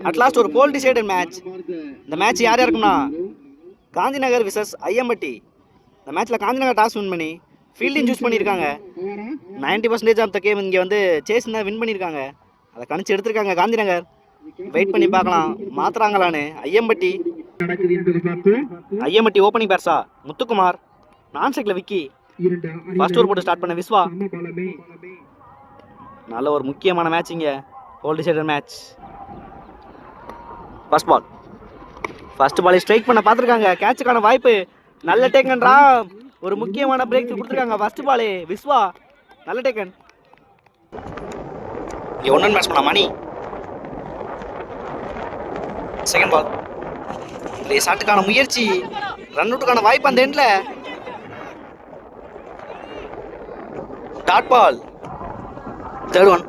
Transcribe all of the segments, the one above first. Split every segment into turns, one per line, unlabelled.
At last ஒரு போல் decided match. இந்த match யார் யாருக்குன்னா காந்தி நகர் விசஸ் ஐயம்பட்டி. இந்த மேட்ச்சில் காந்தி நகர் டாஸ் வின் பண்ணி ஃபீல்டிங் சூஸ் பண்ணியிருக்காங்க. 90% ஆஃப் த கேம் இங்கே வந்து சேஸ் தான் வின் பண்ணியிருக்காங்க. அதை கணிச்சு எடுத்திருக்காங்க காந்தி நகர். வெயிட் பண்ணி பார்க்கலாம் மாத்துறாங்களான்னு. ஐயம்பட்டி ஓப்பனிங் பேட்ஸா முத்துக்குமார், நான் ஸ்ட்ரைக்கில் விக்கி, ஃபர்ஸ்ட் ஓவர் போட்டு ஸ்டார்ட் பண்ண விஸ்வா. நல்ல ஒரு முக்கியமான மேட்ச் இங்கே, போல் டிசைடட் மேட்ச். ஃபர்ஸ்ட் பாலை ஸ்ட்ரைக் பண்ண பார்த்துருக்காங்க. கேட்சுக்கான வாய்ப்பு, நல்ல டேக்கன்ரா. ஒரு முக்கியமான பிரேக் கொடுத்துருக்காங்க. ஃபர்ஸ்ட் பாலே விஸ்வா, நல்ல டேக்கன். இங்கே ஒன் ரன் மேட்ச் பண்ண மணி. செகண்ட் பால் ஷாட்டுக்கான முயற்சி, ரன் அவுட்டுக்கான வாய்ப்பு அந்த எண்ட்ல. Dot ball. தேர்ட் ஒன்,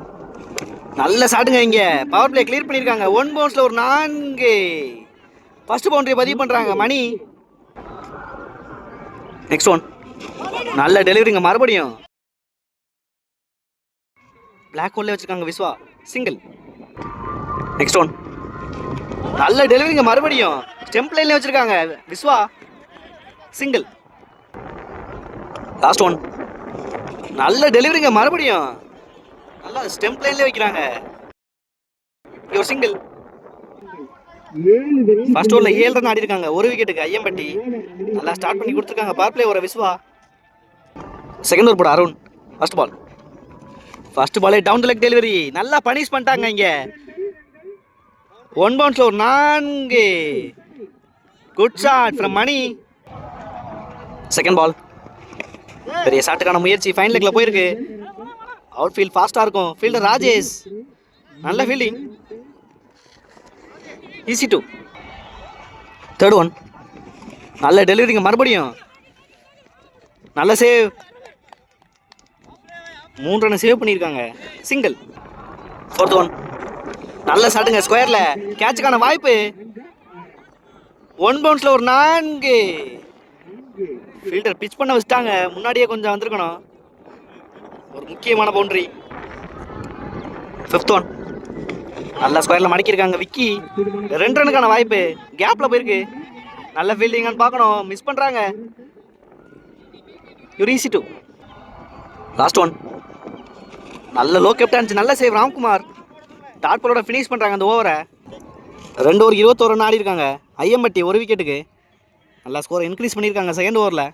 நல்ல ஷாட்டுங்க. இங்க பவர் பிளே கிளியர் பண்ணிருக்காங்க. ஒன் பவுன்ஸ்ல ஒரு 4. ஃபர்ஸ்ட் பவுண்டரி பதிவு பண்றாங்க மணி. நெக்ஸ்ட் ஒன், நல்ல டெலிவரிங்க மறுபடியும். பிளாக் ஹோல்ல வச்சிருக்காங்க விஸ்வா, சிங்கிள். நெக்ஸ்ட் ஒன், நல்ல டெலிவரிங்க மறுபடியும். ஸ்டெம்ப் லைன்ல வச்சிருக்காங்க விஸ்வா, சிங்கிள். லாஸ்ட் ஒன், நல்ல டெலிவரிங்க மறுபடியும். நல்லா ஸ்டெம்ப் லைன்ல வைக்கிறாங்க. ஒரு சிங்கிள். ஃபர்ஸ்ட் ஓவர்ல 7 ரன் ஆடி இருக்காங்க, ஒரு விக்கெட்டுக்கு ஐயம்பட்டி. நல்லா ஸ்டார்ட் பண்ணி கொடுத்துருக்காங்க பவர் பிளே ஒரு விஸ்வா. செகண்ட் ஓவர் போட அருண். ஃபர்ஸ்ட் பாலே டவுன் தி லெக் டெலிவரி, நல்லா பனிஷ் பண்ணிட்டாங்க இங்க. ஒன் பவுன்ஸ்ல ஒரு 4. Good shot from Mani. Second ball, பெரிய ஷாட்டுக்கான முயற்சி, ஃபைன் லெக்ல போயிருக்கு. அவுட் ஃபீல்ட் ஃபாஸ்டா இருக்கும். ஃபீல்டர் ராஜேஷ், நல்ல ஃபீல்டிங். ஈஸி 2. தேர்ட் ஒன், நல்ல டெலிவரிங்க மறுபடியும். நல்ல சேவ், 3 ரன் சேவ் பண்ணியிருக்காங்க, சிங்கிள். ஃபோர்த் ஒன், நல்ல ஷாட்டுங்க ஸ்கொயர்ல. கேட்சுக்கான வாய்ப்பு, ஒன் பவுன்ஸ்ல ஒரு 4. ஃபீல்டர் பிச் பண்ண வச்சுட்டாங்க, முன்னாடியே கொஞ்சம் வந்திருக்கணும். ஒரு முக்கியமான பவுண்டரி. ஃபிஃப்த் ஒன், நல்ல ஸ்கொயர்ல மடக்கியிருக்காங்க விக்கி. 2 ரனுக்கான வாய்ப்பு, கேப்ல போயிருக்கு. நல்ல ஃபீல்டிங்னு பார்க்கணும், மிஸ் பண்றாங்க. ஈஸி 2. லாஸ்ட் ஒன், நல்ல லோ கேப்டன், நல்ல சேவ் ராம்குமார். டாட் பாலோட ஃபினிஷ் பண்றாங்க அந்த ஓவரை. 2 ஓவர் 21 ரன் ஆடி இருக்காங்க ஐயம்பட்டி, ஒரு விக்கெட்டுக்கு. நல்லா ஸ்கோர் இன்க்ரீஸ் பண்ணியிருக்காங்க செகண்ட் ஓவரில்.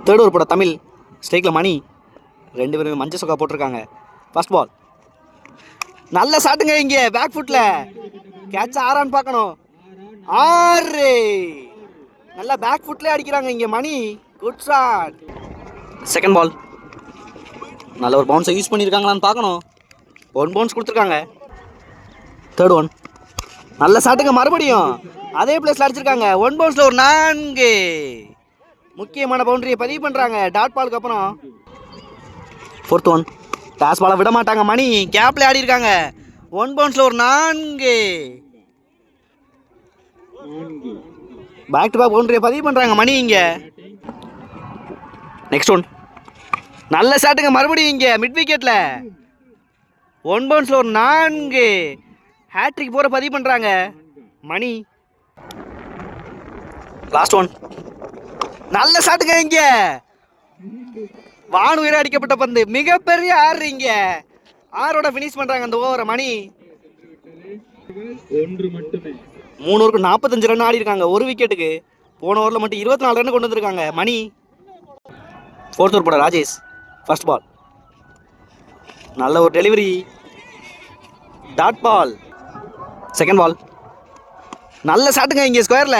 தேர்ட் ஓவர் போட தமிழ். ஸ்ட்ரைக்கில் மணி. 2 பேரும் மஞ்சள் சொக்கா போட்டிருக்காங்க. ஃபர்ஸ்ட் பால், நல்ல ஷாட்டுங்க இங்கே பேக் ஃபுட்டில். கேட்ச் ஆறான்னு பார்க்கணும். 6. நல்லா பேக் ஃபுட்லேயே அடிக்கிறாங்க இங்கே Mani. Good shot. Second ball, நல்ல ஒரு பவுன்ஸை யூஸ் பண்ணியிருக்காங்களான்னு பார்க்கணும். 1 பவுன்ஸ் கொடுத்துருக்காங்க. தேர்ட் ஒன், நல்ல ஷாட்டுங்க மறுபடியும். அதே பிளேஸ்ல அடிச்சிருக்காங்க. 1 பவுன்ஸ்ல ஒரு 4. முக்கியமான பவுண்டரியை பதிவு பண்றாங்க டாட் பாலுக்கு அப்புறம். ஃபோர்த் ஒன், டாஸ் பாலை விட மாட்டாங்க மணி. கேப்ல ஆடி இருக்காங்க. 1 பவுன்ஸ்ல ஒரு 4. பேக் டு பேக் பவுண்டரியை பதிவு பண்றாங்க மணி இங்க. நெக்ஸ்ட் ஒன், நல்ல ஷாட்டுங்க மறுபடியும் இங்க மிட் விக்கெட்ல. 1 பவுன்ஸ்ல ஒரு 4. ஹேட்ரிக் போற பதிவு பண்றாங்க மணி. லாஸ்ட் ஒன், நல்ல ஷாட்டுங்க இங்க. வான் உயிரை அடிக்கப்பட்ட பந்து, மிகப்பெரிய 6 இங்க. 6ஓட ஃபினிஷ் பண்றாங்க அந்த ஓவரை மணி. 3 ஓவருக்கு 45 ரன் ஆடி இருக்காங்க, ஒரு விக்கெட்டுக்கு. போன ஓவரில் மட்டும் 24 ரன் கொண்டு வந்திருக்காங்க மணி. ஃபோர்த் ஓவர் போட ராஜேஷ். ஃபர்ஸ்ட் பால், நல்ல ஒரு delivery, dot ball. Second ball, நல்ல ஷாட்டுங்க இங்கே ஸ்கொயர்ல.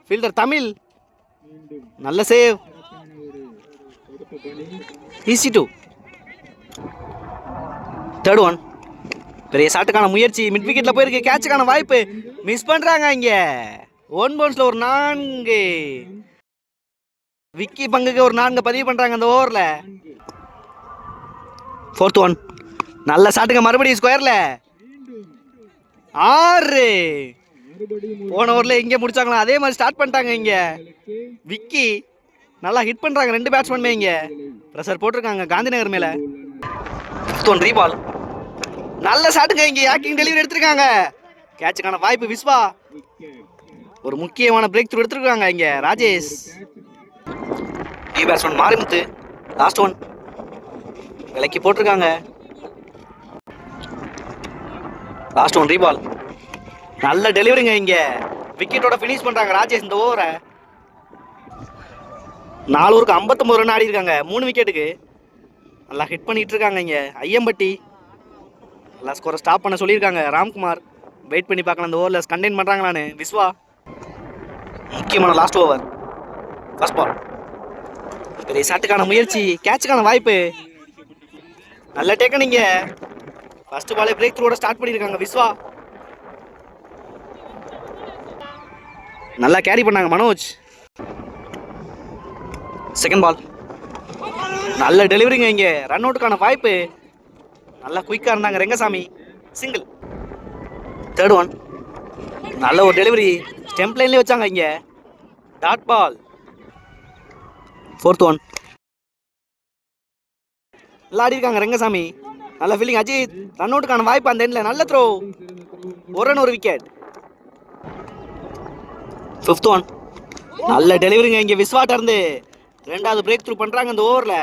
ஃபீல்டர் தமிழ், நல்ல சேவ். ஈஸி 2. தேர்ட் ஒன், பெரிய ஷாட்டுக்கான முயற்சி, மிட் விக்கெட்ல போயிருக்கு. கேட்சுக்கான வாய்ப்பு, மிஸ் பண்றாங்க இங்க. 1 பவுன்ஸ்ல ஒரு 4. விக்கி பங்குக்கு ஒரு 4 பதிவு பண்றாங்க அந்த ஓவர்ல. ஃபோர்த் ஒன், நல்ல ஷாட்டுங்க மறுபடியும் ஸ்கொயர்ல. 6. போன ஓவரில் இங்கே முடிச்சாங்களா, அதே மாதிரி ஸ்டார்ட் பண்ணிட்டாங்க இங்க. விக்கி நல்லா ஹிட் பண்றாங்க 2 பேட்ஸ்மேனுமே. இங்க ப்ரெஷர் போட்டிருக்காங்க காந்திநகர் மேல. ஃபிஃப்த் ஒன் ரீபால், நல்ல ஷாட்டுங்க, இங்கே யாக்கிங் டெலிவரி எடுத்திருக்காங்க. கேட்சுக்கான வாய்ப்பு விஸ்வா. ஒரு முக்கியமான பிரேக் த்ரூ எடுத்திருக்காங்க இங்கே Rajesh. Batsman Marimuthu last one விலைக்கு போட்டிருக்காங்க. Last one ரீபால். நல்ல டெலிவரிங்க, இங்கே விக்கெட்டோட ஃபினிஷ் பண்ணுறாங்க ராஜேஷ் இந்த ஓவரை. 4 ஓவருக்கு 59 ரன் ஆடி இருக்காங்க 3 விக்கெட்டுக்கு. நல்லா ஹிட் பண்ணிட்டு இருக்காங்க இங்கே ஐயம்பட்டி. நல்லா ஸ்கோரை ஸ்டாப் பண்ண சொல்லியிருக்காங்க ராம்குமார். வெயிட் பண்ணி பார்க்கலாம் இந்த ஓவரில் கண்டெயின் பண்ணுறாங்களான்னு. விஸ்வா முக்கியமான லாஸ்ட் ஓவர். First ball. பெரிய ஷாட்டுக்கான முயற்சி, கேட்சுக்கான வாய்ப்பு. நல்ல டேக்கனிங்க. ஃபர்ஸ்ட் பாலே பிரேக் த்ரூவோட ஸ்டார்ட் பண்ணியிருக்காங்க விஸ்வா. நல்லா கேரி பண்ணாங்க மனோஜ். Second ball. நல்ல டெலிவரிங்க, இங்கே ரன் அவுட்டுக்கான வாய்ப்பு. நல்லா குயிக்காக இருந்தாங்க ரெங்கசாமி. சிங்கிள். Third one. நல்ல ஒரு டெலிவரி, ஸ்டெம்ப் லைன்லேயே வச்சாங்க இங்கே. Dot ball. Fourth one. நல்லா ஆடி இருக்காங்க ரெங்கசாமி. நல்ல ஃபீல்டிங் அஜித். ரன் அவுட்டுக்கான வாய்ப்பு அந்த எண்ணில். நல்ல த்ரோ, ஒரு ரன் ஒரு விக்கெட். Fifth one. நல்ல டெலிவரிங்க, இங்கே விஸ்வாட்ட இருந்து ரெண்டாவது பிரேக் த்ரூ பண்ணுறாங்க இந்த ஓவரில்.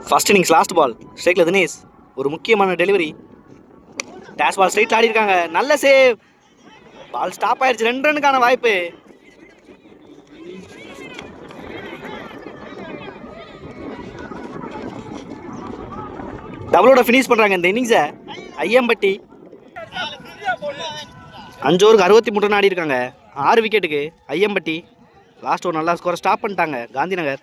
First innings last ball. ஸ்ட்ரைக்கில் தினேஷ். ஒரு முக்கியமான டெலிவரி. டேஷ் பால் ஸ்ட்ரைட்டில் ஆடி இருக்காங்க. நல்ல சேவ். பால் ஸ்டாப் ஆயிடுச்சு. 2 ரன்னுக்கான வாய்ப்பு. டபுளோட ஃபினிஷ் பண்ணுறாங்க இந்த இன்னிங்ஸை ஐயம்பட்டி. 5 ஓவருக்கு 63 ரன் ஆடி இருக்காங்க 6 விக்கெட்டுக்கு ஐயம்பட்டி. லாஸ்ட் ஒரு நல்ல ஸ்கோரை ஸ்டாப் பண்ணிட்டாங்க காந்திநகர்.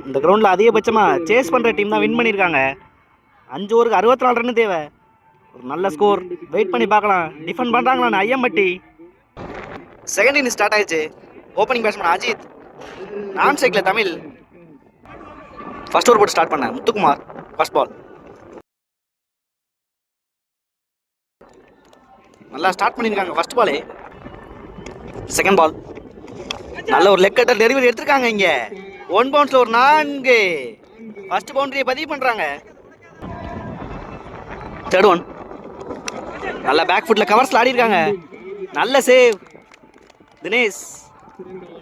இந்த கிரவுண்டில் அதிகபட்சமாக சேஸ் பண்ணுற டீம் தான் வின் பண்ணியிருக்காங்க. 5 ஓவருக்கு 64 ரன் தேவை. ஒரு நல்ல ஸ்கோர். வெயிட் பண்ணி பார்க்கலாம் டிஃபெண்ட் பண்ணுறாங்களான்னு ஐயம்பட்டி. செகண்ட் இன்னிங்ஸ் ஸ்டார்ட் ஆயிடுச்சு. Opening batsman Ajith. நான் ஸ்ட்ரைக்கில் தமிழ். ஃபர்ஸ்ட் ஓவர் போட்டு ஸ்டார்ட் பண்ண முத்துக்குமார். First ball. நல்லா ஸ்டார்ட் பண்ணியிருக்காங்க ஃபர்ஸ்ட் பாலே. Second ball. நல்ல ஒரு லெக் கட்டர் டெலிவரி எடுத்திருக்காங்க இங்கே. 1 பவுன்ஸில் ஒரு 4. ஃபர்ஸ்ட் பவுண்டரியை பதிவு பண்ணுறாங்க. Third one. நல்ல பேக் ஃபுட்டில் கவர்ஸில் ஆடி இருக்காங்க. நல்ல save Dinesh.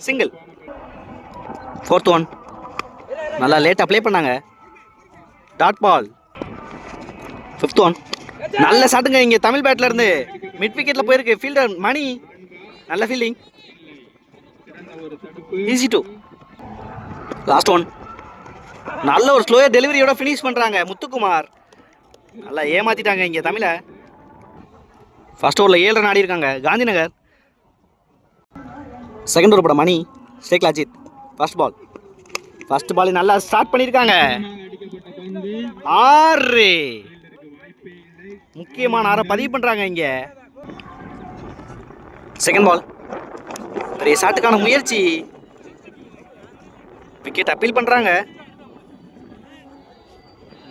Single. Fourth one. நல்லா லேட்டாக ப்ளே பண்ணாங்க. Dot ball. Fifth one. நல்ல ஷாட்டுங்க, இங்கே தமிழ் பேட்டில் இருந்து மிட் விக்கெட்டில் போயிருக்கு. ஃபீல்டர் மணி. நல்ல fielding. Easy two. Last one. நல்ல ஒரு ஸ்லோயர் டெலிவரியோட ஃபினிஷ் பண்ணுறாங்க முத்துக்குமார். நல்லா ஏமாற்றிட்டாங்க இங்கே தமிழை. ஃபர்ஸ்ட் ஓவரில் 7 ரன் ஆடி இருக்காங்க காந்திநகர். செகண்ட் ஓவர் போட மணி. ஸ்ட்ரைக்கில் Ajith. First ball. First ball நல்லா ஸ்டார்ட் பண்ணியிருக்காங்க. 6. முக்கியமான 6 பதிவு பண்ணுறாங்க இங்கே. Second ball. பெரிய ஷாட்டுக்கான முயற்சி. விக்கெட் அப்பீல் பண்ணுறாங்க.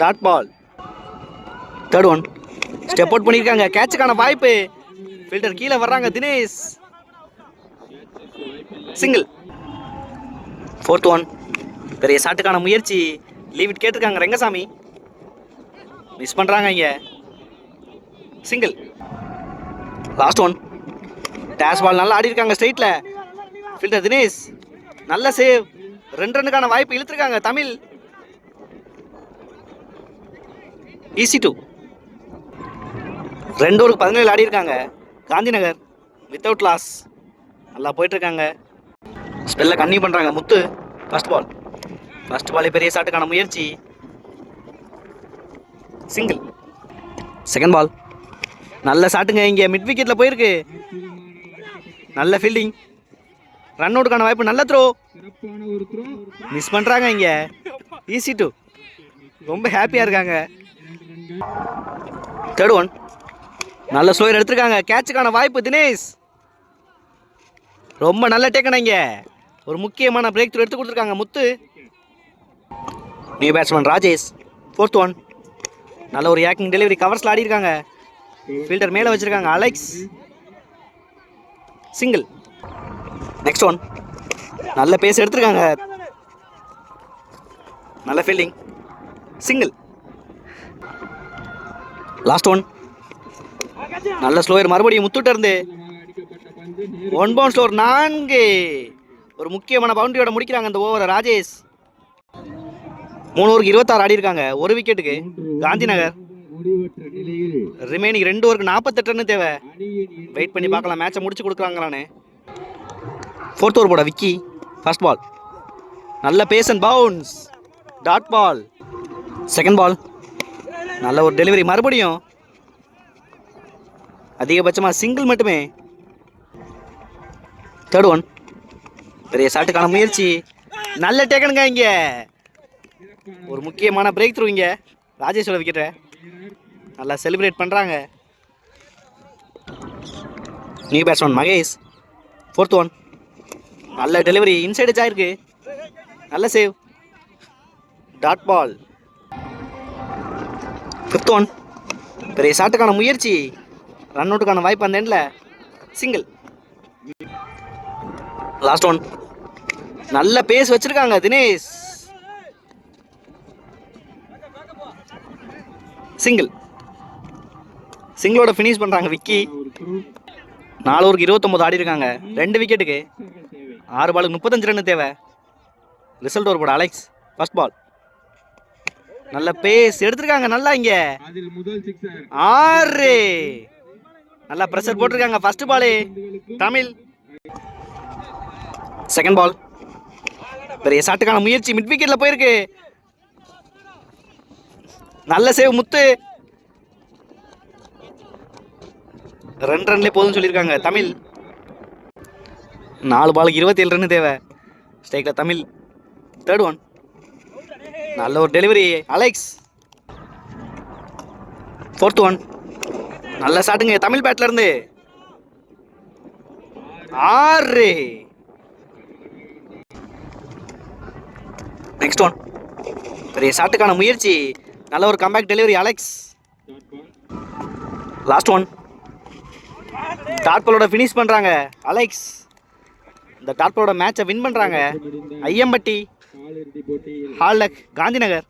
Dot ball. Third one. Step out பண்ணியிருக்காங்க. கேட்சுக்கான வாய்ப்பு. ஃபீல்டர் கீழே வர்றாங்க தினேஷ். சிங்கிள். Fourth one. பெரிய ஷாட்டுக்கான முயற்சி. லீவ் இட் கேட்டிருக்காங்க ரெங்கசாமி. மிஸ் பண்ணுறாங்க இங்கே. சிங்கிள். Last one. டேஷ் பால் நல்லா ஆடி இருக்காங்க ஸ்ட்ரைட்டில். ஃபீல்டர் தினேஷ். நல்ல சேவ். 2 ரன்னுக்கான வாய்ப்பு இழுத்துருக்காங்க தமிழ். Easy two. 2 ஓவருக்கு 17 ஆடி இருக்காங்க காந்திநகர். Without loss. நல்லா போயிட்டுருக்காங்க. ஸ்பெல்ல கன்னியூ பண்ணுறாங்க முத்து. First ball. ஃபர்ஸ்ட் பாலே பெரிய ஷாட்டுக்கான முயற்சி. சிங்கிள். Second ball. நல்ல ஷாட்டுங்க, இங்கே மிட் விக்கெட்டில் போயிருக்கு. நல்ல ஃபீல்டிங். ரன் அவுட்டுக்கான வாய்ப்பு. நல்ல த்ரோ. மிஸ் பண்ணுறாங்க இங்கே. Easy two. ரொம்ப ஹாப்பியாக இருக்காங்க. Third one. நல்ல ஸ்லோயர் எடுத்திருக்காங்க. கேட்சுக்கான வாய்ப்பு தினேஷ். ரொம்ப நல்ல டேக்கன் இங்கே. ஒரு முக்கியமான பிரேக் த்ரூ எடுத்து கொடுத்துருக்காங்க Muthu. New batsman Rajesh. Fourth one. நல்ல ஒரு யாக்கிங் டெலிவரி. கவர்ஸில் ஆடி இருக்காங்க. ஃபீல்டர் மேலே வச்சுருக்காங்க அலெக்ஸ். சிங்கிள். Next one. நல்ல பேஸ் எடுத்திருக்காங்க. நல்ல ஃபீல்டிங். சிங்கிள். Last one. நல்ல ஸ்லோயர் மறுபடியும் முத்துட்ட இருந்து ஒன் பவுன்ஸ்ல ஒரு 4. ஒரு முக்கியமான பவுண்டரியோட முடிக்கிறாங்க அந்த ஓவரை ராஜேஷ். 3 ஓவருக்கு 26 ஆடி இருக்காங்க. ஒரு விக்கெட்டுக்கு காந்திநகர். ரிமைனிங் 2 ஓவருக்கு 48 ரன் தேவை. வெயிட் பண்ணி பார்க்கலாம் மேட்சை முடிச்சு கொடுக்குறாங்களான்னு. 4th ஓவர் போட விக்கி. ஃபர்ஸ்ட் பால் நல்ல pace and bounce. Dot ball. Second ball நல்ல ஒரு டெலிவரி மறுபடியும். அதிகபட்சமாக சிங்கிள் மட்டுமே. Third one. பெரிய ஷாட்டுக்கான முயற்சி. நல்ல டேக்கனுங்க. இங்கே ஒரு முக்கியமான பிரேக் த்ரூ. இங்கே ராஜேஷோட விக்கெட்டை நல்லா செலிப்ரேட் பண்ணுறாங்க. New batsman Mahesh. 4th one. நல்ல டெலிவரி இன்சைடு ஆயிருக்கு. நல்ல save. Dot ball. 5th one. பெரிய ஷாட்டுக்கான முயற்சி. ரன் அவுட்டுக்கான வாய்ப்பு அந்த எண்டில். சிங்கிள். Last one. நல்ல பேஸ் வச்சிருக்காங்க தினேஷ். சிங்கிள். சிங்கிளோட ஃபினிஷ் பண்ணுறாங்க விக்கி. 4 ஓவருக்கு 29 ஆடி இருக்காங்க. 2 விக்கெட்டுக்கு 6 பாலுக்கு 35 ரன் தேவை. ரிசல்ட் ஓவர் போட அலெக்ஸ். ஃபர்ஸ்ட் பால் நல்ல பேஸ் எடுத்திருக்காங்க. நல்லா இங்கே 6. நல்லா ப்ரெஷர் போட்டிருக்காங்க. First ball Tamil. Second ball பெரிய ஷாட்டுக்கான முயற்சி. மிட் விக்கெட்ல போயிருக்கு. நல்ல சேவ் முத்து. 2 ரன்லேயே போதும்னு சொல்லியிருக்காங்க தமிழ். 4 பாலுக்கு 27 ரன் தேவை. ஸ்ட்ரைக்கில் தமிழ். Third one. நல்ல ஒரு டெலிவரி அலெக்ஸ். 4th one. நல்ல ஷாட்டுங்க தமிழ் பேட்ல இருந்து. 6. Next one. பெரிய ஷாட்டுக்கான முயற்சி. நல்ல ஒரு comeback delivery Alex. Last one. Dot பாலோட ஃபினிஷ் பண்ணுறாங்க அலெக்ஸ். இந்த டாட் பாலோட மேட்சை வின் பண்ணுறாங்க. ஐயம்பட்டி ஹால்டக் காந்திநகர்.